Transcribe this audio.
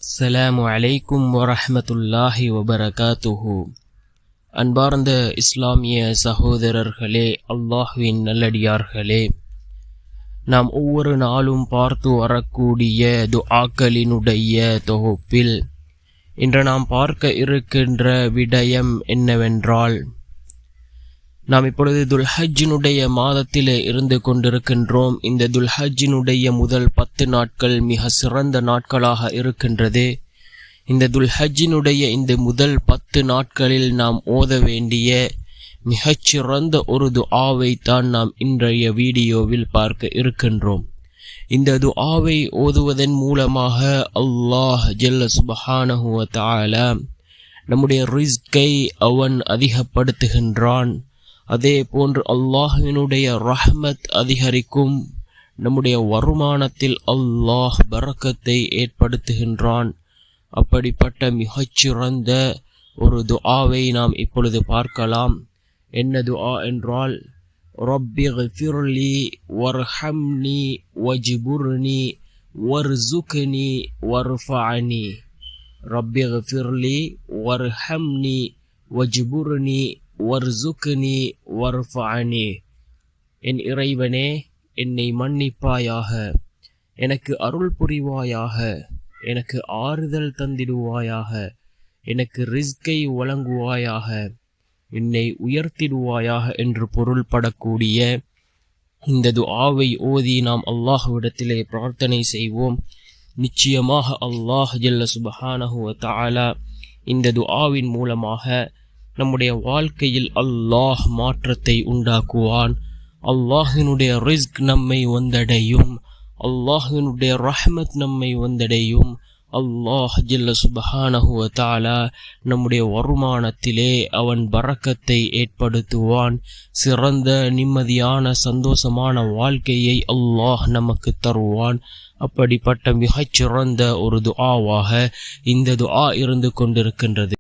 அஸ்ஸலாமு அலைக்கும் வரஹ்மத்துல்லாஹி வபரகாத்துஹு. அன்பார்ந்த இஸ்லாமிய சகோதரர்களே, அல்லாஹ்வின் நல்லடியார்களே, நாம் ஒவ்வொரு நாளும் பார்த்து வரக்கூடிய துஆக்களினுடைய தொகுப்பில் இன்று நாம் பார்க்க இருக்கின்ற விடயம் என்னவென்றால், நாம் இப்பொழுது துல்ஹஜ்ஜினுடைய மாதத்திலே இருந்து கொண்டிருக்கின்றோம். இந்த துல்ஹஜ்ஜினுடைய முதல் 10 நாட்கள் மிக சிறந்த நாட்களாக இருக்கின்றது. இந்த துல்ஹஜ்ஜினுடைய இந்த முதல் 10 நாட்களில் நாம் ஓத வேண்டிய மிகச்சிறந்த ஒரு துஆவை தான் நாம் இன்றைய வீடியோவில் பார்க்க இருக்கின்றோம். இந்த துஆவை ஓதுவதன் மூலமாக அல்லாஹ் ஜல்ல சுப்ஹானஹு வ தஆலா நம்முடைய ரிஸ்கை அவன் அதிகப்படுத்துகின்றான். அதே போன்று அல்லாஹ்வினுடைய ரஹ்மத் அதிகரிக்கும். நம்முடைய வருமானத்தில் அல்லாஹ் பரக்கத்தை ஏற்படுத்துகின்றான். அப்படிப்பட்ட மிகச்சிறந்த ஒரு துஆவை நாம் இப்பொழுது பார்க்கலாம். என்ன துஆ என்றால், ரப்பிக்ஃபிர்லி வர்ஹம்னி வஜ்புர்னி வர்ஸுக்னி வர்ஃபஅனி. ரப்பிக்ஃபிர்லி வர்ஹம்னி வஜ்புர்னி வர்ஸுக்னி வர்ஃபஅனி. என் இறைவனே, என்னை மன்னிப்பாயாக, எனக்கு அருள் புரிவாயாக, எனக்கு ஆறுதல் தந்திடுவாயாக, எனக்கு ரிஸ்கை வழங்குவாயாக, என்னை உயர்த்திடுவாயாக என்று பொருள்படக்கூடிய இந்த துஆவை ஓதி நாம் அல்லாஹ்விடத்திலே பிரார்த்தனை செய்வோம். நிச்சயமாக அல்லாஹ் ஜல்ல சுப்ஹானஹு வ தஆலா இந்த துஆவின் மூலமாக நம்முடைய வாழ்க்கையில் அல்லாஹ் மாற்றத்தை உண்டாக்குவான். அல்லாஹ்வினுடைய ரிஸ்க் நம்மை வந்தடையும். அல்லாஹ்வினுடைய ரஹ்மத் நம்மை வந்தடையும். அல்லாஹ் ஜல்ல சுப்ஹானஹு வ தஆலா நம்முடைய வருமானத்திலே அவன் பரக்கத்தை ஏற்படுத்துவான். சிறந்த நிம்மதியான சந்தோஷமான வாழ்க்கையை அல்லாஹ் நமக்கு தருவான். அப்படிப்பட்ட மிகச்சிறந்த ஒரு துஆவாக இந்த துஆ இருந்து கொண்டிருக்கின்றது.